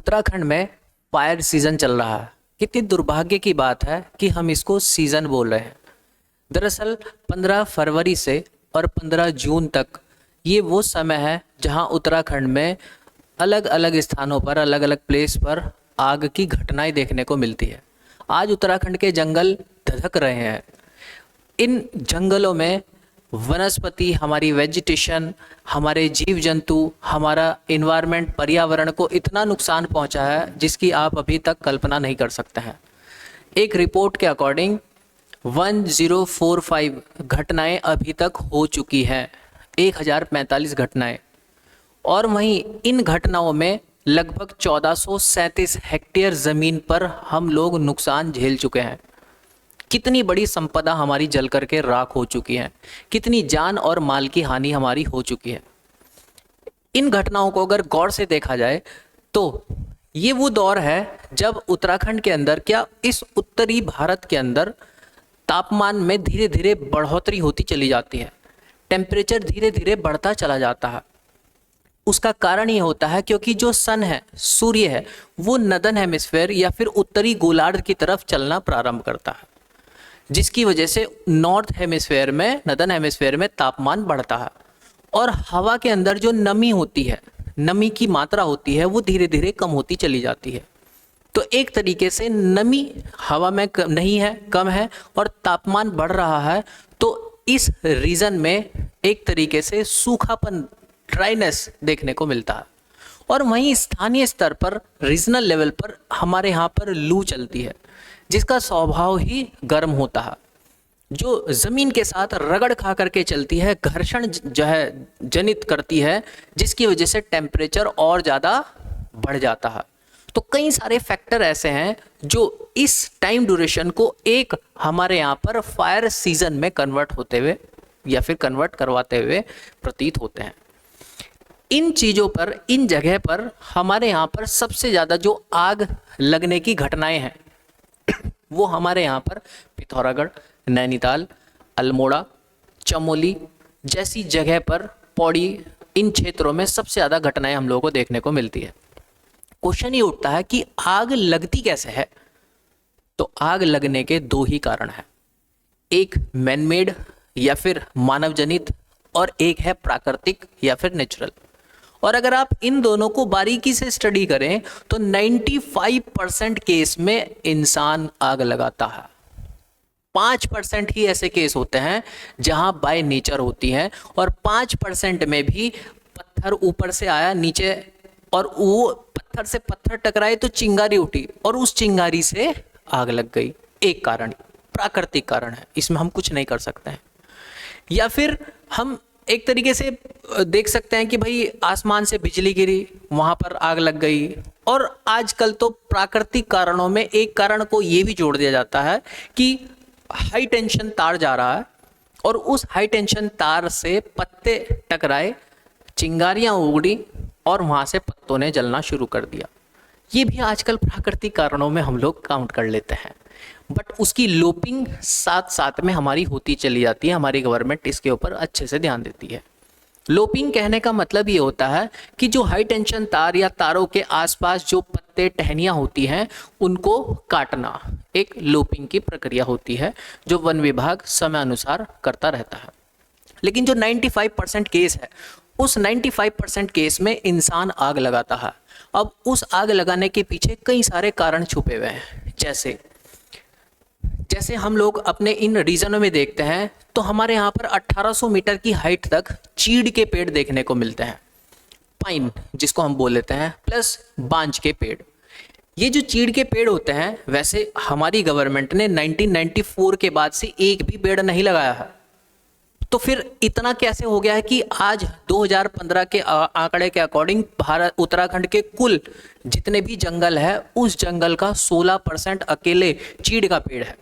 उत्तराखंड में fire season चल रहा है। कितनी दुर्भाग्य की बात है कि हम इसको सीजन बोल रहे हैं। दरअसल 15 फरवरी से और 15 जून तक ये वो समय है जहां उत्तराखंड में अलग अलग स्थानों पर, अलग अलग प्लेस पर आग की घटनाएं देखने को मिलती है। आज उत्तराखंड के जंगल धधक रहे हैं। इन जंगलों में वनस्पति, हमारी वेजिटेशन, हमारे जीव जंतु, हमारा इन्वायरमेंट, पर्यावरण को इतना नुकसान पहुंचा है जिसकी आप अभी तक कल्पना नहीं कर सकते हैं। एक रिपोर्ट के अकॉर्डिंग 1045 घटनाएं अभी तक हो चुकी हैं, 1045 घटनाएं। और वहीं इन घटनाओं में लगभग 1437 हेक्टेयर ज़मीन पर हम लोग नुकसान झेल चुके हैं। कितनी बड़ी संपदा हमारी जल करके राख हो चुकी है, कितनी जान और माल की हानि हमारी हो चुकी है। इन घटनाओं को अगर गौर से देखा जाए तो ये वो दौर है जब उत्तराखंड के अंदर, क्या इस उत्तरी भारत के अंदर तापमान में धीरे धीरे बढ़ोतरी होती चली जाती है, टेम्परेचर धीरे धीरे बढ़ता चला जाता है। उसका कारण ये होता है क्योंकि जो सन है, सूर्य है, वो नदन हेमिस्फेयर या फिर उत्तरी गोलार्ध की तरफ चलना प्रारंभ करता है, जिसकी वजह से नॉर्थ हेमिस्फेयर में, नदन हेमिस्फेयर में तापमान बढ़ता है और हवा के अंदर जो नमी होती है, नमी की मात्रा होती है, वो धीरे धीरे कम होती चली जाती है। तो एक तरीके से नमी हवा में नहीं है, कम है और तापमान बढ़ रहा है। तो इस रीजन में एक तरीके से सूखापन, ड्राइनेस देखने को मिलता है। और वहीं स्थानीय स्तर पर, रीजनल लेवल पर हमारे यहाँ पर लू चलती है, जिसका स्वभाव ही गर्म होता है, जो ज़मीन के साथ रगड़ खा करके चलती है, घर्षण जो है जनित करती है, जिसकी वजह से टेम्परेचर और ज़्यादा बढ़ जाता है। तो कई सारे फैक्टर ऐसे हैं जो इस टाइम ड्यूरेशन को एक हमारे यहाँ पर फायर सीजन में कन्वर्ट होते हुए या फिर कन्वर्ट करवाते हुए प्रतीत होते हैं। इन चीज़ों पर, इन जगह पर हमारे यहाँ पर सबसे ज़्यादा जो आग लगने की घटनाएं हैं वो हमारे यहाँ पर पिथौरागढ़, नैनीताल, अल्मोड़ा, चमोली जैसी जगह पर, पौड़ी, इन क्षेत्रों में सबसे ज़्यादा घटनाएं हम लोगों को देखने को मिलती है। क्वेश्चन ये उठता है कि आग लगती कैसे है? तो आग लगने के दो ही कारण हैं, एक मैनमेड या फिर मानव जनित और एक है प्राकृतिक या फिर नेचुरल। और अगर आप इन दोनों को बारीकी से स्टडी करें तो 95% केस में इंसान आग लगाता है। 5% ही ऐसे केस होते हैं जहां बाय नेचर होती हैं, और 5% में भी पत्थर ऊपर से आया नीचे और वो पत्थर से पत्थर टकराए तो चिंगारी उठी और उस चिंगारी से आग लग गई। एक कारण प्राकृतिक कारण है, इसमें हम कुछ नहीं कर सकते हैं। या फिर हम एक तरीके से देख सकते हैं कि भाई आसमान से बिजली गिरी, वहां पर आग लग गई। और आजकल तो प्राकृतिक कारणों में एक कारण को ये भी जोड़ दिया जाता है कि हाई टेंशन तार जा रहा है और उस हाई टेंशन तार से पत्ते टकराए, चिंगारियां उगड़ी और वहां से पत्तों ने जलना शुरू कर दिया। ये भी आजकल प्राकृतिक कारणों में हम लोग काउंट कर लेते हैं, बट उसकी लोपिंग साथ साथ में हमारी होती चली जाती है। हमारी गवर्नमेंट इसके ऊपर अच्छे से ध्यान देती है। लोपिंग कहने का मतलब ये होता है कि जो हाई टेंशन तार या तारों के आसपास जो पत्ते, टहनियाँ होती हैं, उनको काटना एक लोपिंग की प्रक्रिया होती है जो वन विभाग समय अनुसार करता रहता है। लेकिन जो 95% केस है, उस 95% केस में इंसान आग लगाता है। अब उस आग लगाने के पीछे कई सारे कारण छुपे हुए हैं। जैसे हम लोग अपने इन रीजनों में देखते हैं तो हमारे यहाँ पर 1800 मीटर की हाइट तक चीड़ के पेड़ देखने को मिलते हैं, पाइन जिसको हम बोल लेते हैं, प्लस बांज के पेड़। ये जो चीड़ के पेड़ होते हैं, वैसे हमारी गवर्नमेंट ने 1994 के बाद से एक भी पेड़ नहीं लगाया है। तो फिर इतना कैसे हो गया है कि आज 2015 के आंकड़े के अकॉर्डिंग भारत, उत्तराखंड के कुल जितने भी जंगल है, उस जंगल का 16% अकेले चीड़ का पेड़ है।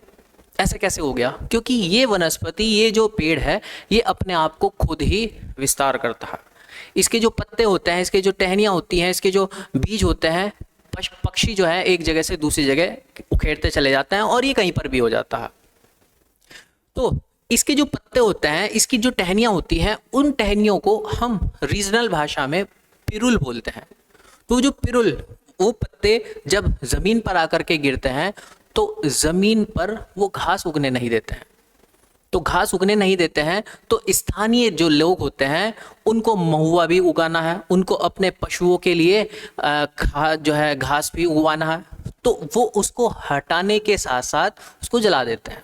ऐसे कैसे हो गया? क्योंकि ये वनस्पति, ये जो पेड़ है, ये अपने आप को खुद ही विस्तार करता है। इसके जो पत्ते होते हैं, इसके जो टहनियाँ होती हैं, इसके जो बीज होते हैं, पक्षी जो है एक जगह से दूसरी जगह उखेड़ते चले जाते हैं और ये कहीं पर भी हो जाता है। तो इसके जो पत्ते होते हैं, इसकी जो टहनियाँ होती हैं, उन टहनियों को हम रीजनल भाषा में पिरुल बोलते हैं। तो जो पिरुल वो पत्ते जब ज़मीन पर आकर के गिरते हैं तो ज़मीन पर वो घास उगने नहीं देते हैं। तो घास उगने नहीं देते हैं तो स्थानीय जो लोग होते हैं उनको महुआ भी उगाना है, उनको अपने पशुओं के लिए जो है घास भी उगवाना है, तो वो उसको हटाने के साथ साथ उसको जला देते हैं।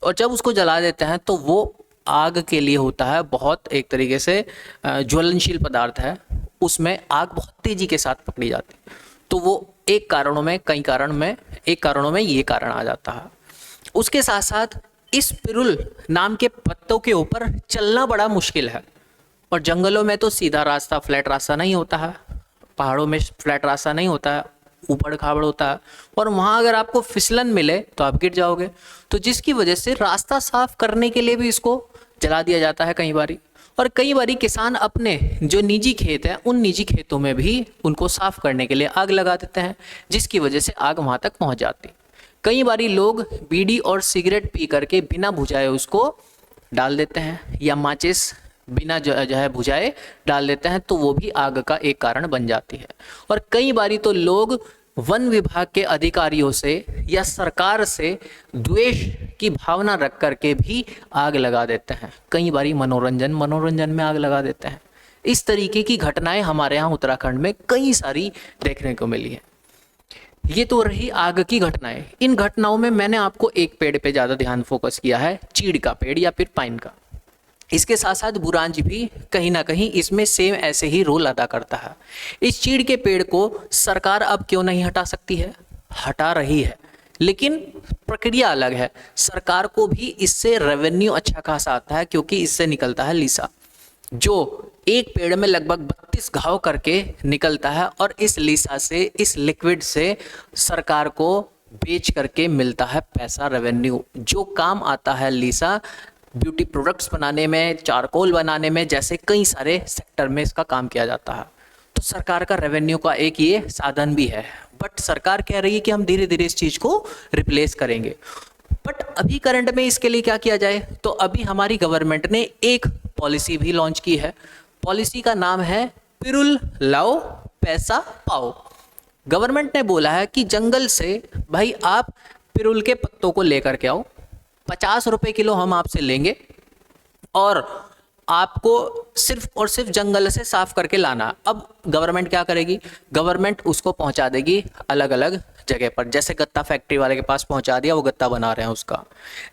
और जब उसको जला देते हैं तो वो आग के लिए होता है बहुत एक तरीके से ज्वलनशील पदार्थ है, उसमें आग बहुत तेजी के साथ पकड़ी जाती है। तो वो एक कारणों में ये कारण आ जाता है। उसके साथ साथ इस पिरुल नाम के पत्तों के ऊपर चलना बड़ा मुश्किल है, और जंगलों में तो सीधा रास्ता, फ्लैट रास्ता नहीं होता है, पहाड़ों में फ्लैट रास्ता नहीं होता है, ऊबड़ खाबड़ होता है, और वहाँ अगर आपको फिसलन मिले तो आप गिर जाओगे। तो जिसकी वजह से रास्ता साफ करने के लिए भी इसको जला दिया जाता है कई बारी। और कई बारी किसान अपने जो निजी खेत हैं उन निजी खेतों में भी उनको साफ करने के लिए आग लगा देते हैं, जिसकी वजह से आग वहाँ तक पहुँच जाती। कई बारी लोग बीड़ी और सिगरेट पी करके बिना बुझाए उसको डाल देते हैं, या माचिस बिना जो है बुझाए डाल देते हैं, तो वो भी आग का एक कारण बन जाती है। और कई बारी तो लोग वन विभाग के अधिकारियों से या सरकार से द्वेष की भावना रख करके भी आग लगा देते हैं। कई बारी मनोरंजन में आग लगा देते हैं। इस तरीके की घटनाएं हमारे यहाँ उत्तराखंड में कई सारी देखने को मिली है। ये तो रही आग की घटनाएं। इन घटनाओं में मैंने आपको एक पेड़ पे ज़्यादा ध्यान फोकस किया है, चीड़ का पेड़ या फिर पाइन का। इसके साथ साथ बुरांज भी कहीं ना कहीं इसमें सेम ऐसे ही रोल अदा करता है। इस चीड़ के पेड़ को सरकार अब क्यों नहीं हटा सकती है? हटा रही है, लेकिन प्रक्रिया अलग है। सरकार को भी इससे रेवेन्यू अच्छा खासा आता है, क्योंकि इससे निकलता है लीसा, जो एक पेड़ में लगभग 32 घाव करके निकलता है, और इस लीसा से, इस लिक्विड से सरकार को बेच करके मिलता है पैसा, रेवेन्यू। जो काम आता है लीसा ब्यूटी प्रोडक्ट्स बनाने में, चारकोल बनाने में, जैसे कई सारे सेक्टर में इसका काम किया जाता है। तो सरकार का रेवेन्यू का एक ये साधन भी है। बट सरकार कह रही है कि हम धीरे धीरे इस चीज़ को रिप्लेस करेंगे। बट अभी करंट में इसके लिए क्या किया जाए? तो अभी हमारी गवर्नमेंट ने एक पॉलिसी भी लॉन्च की है। पॉलिसी का नाम है पिरुल लाओ पैसा पाओ। गवर्नमेंट ने बोला है कि जंगल से भाई आप पिरुल के पत्तों को लेकर के आओ, 50 रुपए किलो हम आपसे लेंगे, और आपको सिर्फ और सिर्फ जंगल से साफ करके लाना। अब गवर्नमेंट क्या करेगी? गवर्नमेंट उसको पहुंचा देगी अलग अलग जगह पर। जैसे गत्ता फैक्ट्री वाले के पास पहुंचा दिया, वो गत्ता बना रहे हैं उसका।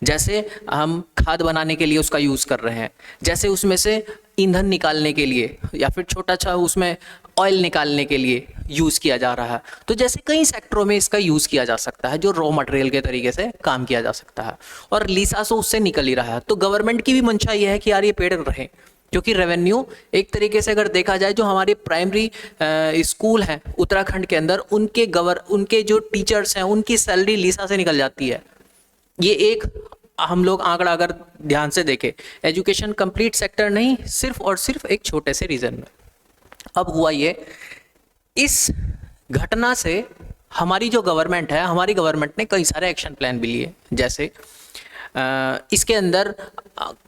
जैसे हम खाद बनाने के लिए उसका यूज़ कर रहे हैं, जैसे उसमें से ईंधन निकालने के लिए या फिर छोटा सा उसमें ऑयल निकालने के लिए यूज़ किया जा रहा है। तो जैसे कई सेक्टरों में इसका यूज़ किया जा सकता है, जो रॉ मटेरियल के तरीके से काम किया जा सकता है, और लीसा से उससे निकल ही रहा है। तो गवर्नमेंट की भी मंशा ये है कि यार ये पेड़ रहे, क्योंकि रेवेन्यू एक तरीके से अगर देखा जाए, जो हमारे प्राइमरी स्कूल हैं उत्तराखंड के अंदर, उनके जो टीचर्स हैं उनकी सैलरी लीसा से निकल जाती है। ये एक हम लोग आंकड़ा अगर ध्यान से देखें, एजुकेशन कंप्लीट सेक्टर नहीं, सिर्फ और सिर्फ एक छोटे से रीजन में। अब हुआ ये, इस घटना से हमारी जो गवर्नमेंट है, हमारी गवर्नमेंट ने कई सारे एक्शन प्लान भी लिए। जैसे इसके अंदर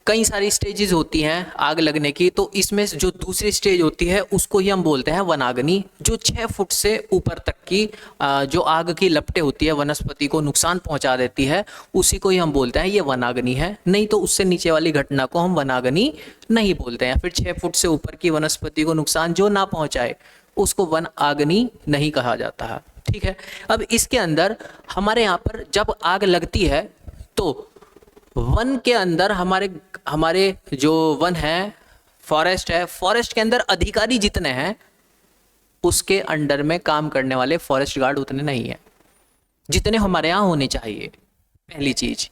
कई सारी स्टेजेस होती हैं आग लगने की। तो इसमें जो दूसरी स्टेज होती है उसको ही हम बोलते हैं वनाग्नि, जो 6 फुट से ऊपर तक की जो आग की लपटें होती है, वनस्पति को नुकसान पहुंचा देती है, उसी को ही हम बोलते हैं ये वनाग्नि है। नहीं तो उससे नीचे वाली घटना को हम वनाग्नि नहीं बोलते हैं। फिर 6 फुट से ऊपर की वनस्पति को नुकसान जो ना पहुंचाए उसको वन आग्नि नहीं कहा जाता है। ठीक है। अब इसके अंदर हमारे यहाँ पर जब आग लगती है तो वन के अंदर हमारे जो वन है, फॉरेस्ट है, फॉरेस्ट के अंदर अधिकारी जितने हैं उसके अंडर में काम करने वाले फॉरेस्ट गार्ड उतने नहीं हैं जितने हमारे यहाँ होने चाहिए। पहली चीज,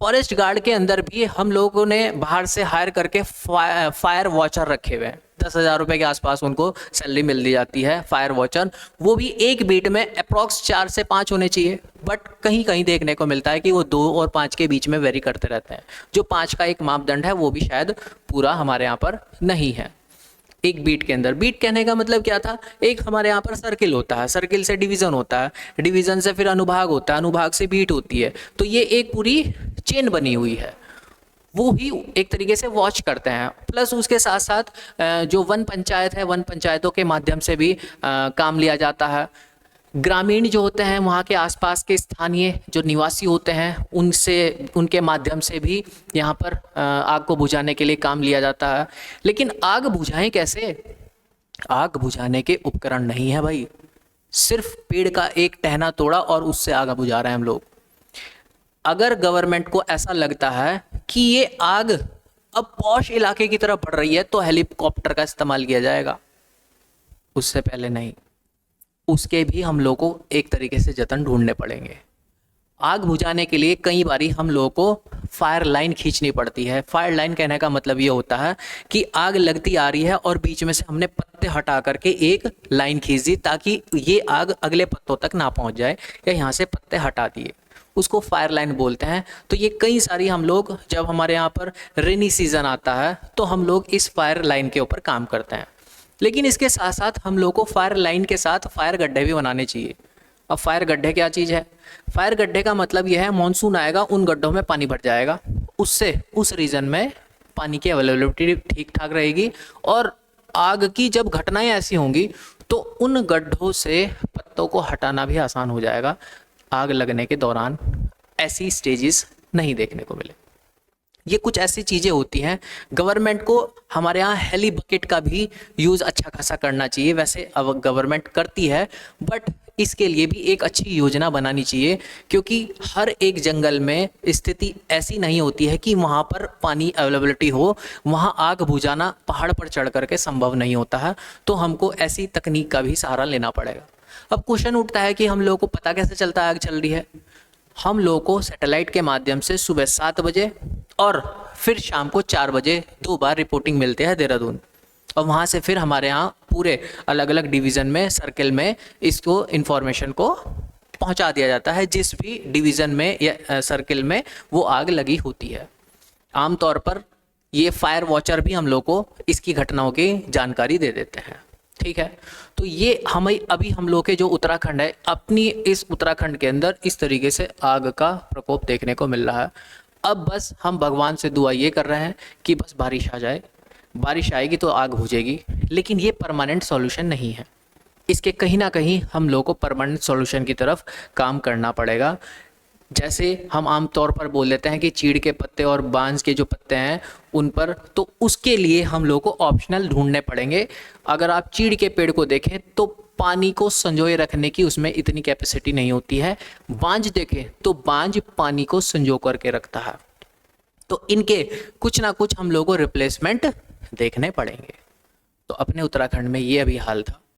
फॉरेस्ट गार्ड के अंदर भी हम लोगों ने बाहर से हायर करके फायर वॉचर रखे हुए हैं। 10,000 रुपए के आसपास उनको सैलरी मिल दी जाती है फायर वॉचर। वो भी एक बीट में अप्रॉक्स 4 से 5 होने चाहिए, बट कहीं कहीं देखने को मिलता है कि वो 2 और 5 के बीच में वेरी करते रहते हैं। जो 5 का एक मापदंड है वो भी शायद पूरा हमारे यहाँ पर नहीं है। एक बीट के अंदर, बीट कहने का मतलब क्या था, एक हमारे यहाँ पर सर्किल होता है, सर्किल से डिवीजन होता है, डिवीजन से फिर अनुभाग होता है, अनुभाग से बीट होती है। तो ये एक पूरी चेन बनी हुई है, वो ही एक तरीके से वॉच करते हैं। प्लस उसके साथ साथ जो वन पंचायत है, वन पंचायतों के माध्यम से भी काम लिया जाता है। ग्रामीण जो होते हैं, वहाँ के आसपास के स्थानीय जो निवासी होते हैं, उनके माध्यम से भी यहाँ पर आग को बुझाने के लिए काम लिया जाता है। लेकिन आग बुझाएं कैसे? आग बुझाने के उपकरण नहीं है भाई, सिर्फ पेड़ का एक टहना तोड़ा और उससे आग बुझा रहे हैं हम लोग। अगर गवर्नमेंट को ऐसा लगता है कि ये आग अब पॉश इलाके की तरफ बढ़ रही है तो हेलीकॉप्टर का इस्तेमाल किया जाएगा, उससे पहले नहीं। उसके भी हम लोग को एक तरीके से जतन ढूंढने पड़ेंगे। आग बुझाने के लिए कई बारी हम लोगों को फायर लाइन खींचनी पड़ती है। फायर लाइन कहने का मतलब ये होता है कि आग लगती आ रही है और बीच में से हमने पत्ते हटा करके एक लाइन खींच दी ताकि ये आग अगले पत्तों तक ना पहुंच जाए, या यहाँ से पत्ते हटा दिए, उसको फायर लाइन बोलते हैं। तो ये कई सारी हम लोग, जब हमारे यहाँ पर रेनी सीजन आता है तो हम लोग इस फायर लाइन के ऊपर काम करते हैं। लेकिन इसके साथ साथ हम लोग को फायर लाइन के साथ फायर गड्ढे भी बनाने चाहिए। अब फायर गड्ढे क्या चीज़ है? फायर गड्ढे का मतलब यह है, मानसून आएगा, उन गड्ढों में पानी भर जाएगा, उससे उस रीजन में पानी की अवेलेबिलिटी ठीक ठाक रहेगी, और आग की जब घटनाएं ऐसी होंगी तो उन गड्ढों से पत्तों को हटाना भी आसान हो जाएगा। आग लगने के दौरान ऐसी स्टेजेस नहीं देखने को मिले। ये कुछ ऐसी चीज़ें होती हैं। गवर्नमेंट को हमारे यहाँ हेली बकेट का भी यूज़ अच्छा खासा करना चाहिए। वैसे अब गवर्नमेंट करती है, बट इसके लिए भी एक अच्छी योजना बनानी चाहिए, क्योंकि हर एक जंगल में स्थिति ऐसी नहीं होती है कि वहाँ पर पानी अवेलेबिलिटी हो। वहाँ आग बुझाना पहाड़ पर चढ़ करके संभव नहीं होता है, तो हमको ऐसी तकनीक का भी सहारा लेना पड़ेगा। अब क्वेश्चन उठता है कि हम लोगों को पता कैसे चलता है आग चल रही है? हम लोगों को सैटेलाइट के माध्यम से सुबह 7 बजे और फिर शाम को 4 बजे 2 बार रिपोर्टिंग मिलती है देहरादून, और वहाँ से फिर हमारे यहाँ पूरे अलग अलग डिवीज़न में, सर्किल में इसको इन्फॉर्मेशन को पहुँचा दिया जाता है, जिस भी डिवीज़न में या सर्किल में वो आग लगी होती है। आमतौर पर ये फायर वॉचर भी हम लोग को इसकी घटनाओं की जानकारी दे देते हैं। ठीक है, तो ये हमें अभी हम लोग के जो उत्तराखंड है, अपनी इस उत्तराखंड के अंदर इस तरीके से आग का प्रकोप देखने को मिल रहा है। अब बस हम भगवान से दुआ ये कर रहे हैं कि बस बारिश आ जाए। बारिश आएगी तो आग बुझेगी, लेकिन ये परमानेंट सॉल्यूशन नहीं है। इसके कहीं ना कहीं हम लोग को परमानेंट सॉल्यूशन की तरफ काम करना पड़ेगा। जैसे हम आम तौर पर बोल देते हैं कि चीड़ के पत्ते और बांज के जो पत्ते हैं उन पर, तो उसके लिए हम लोग को ऑप्शनल ढूंढने पड़ेंगे। अगर आप चीड़ के पेड़ को देखें तो पानी को संजोए रखने की उसमें इतनी कैपेसिटी नहीं होती है। बांज देखें तो बांज पानी को संजो करके रखता है। तो इनके कुछ ना कुछ हम लोगों को रिप्लेसमेंट देखने पड़ेंगे। तो अपने उत्तराखंड में ये अभी हाल था।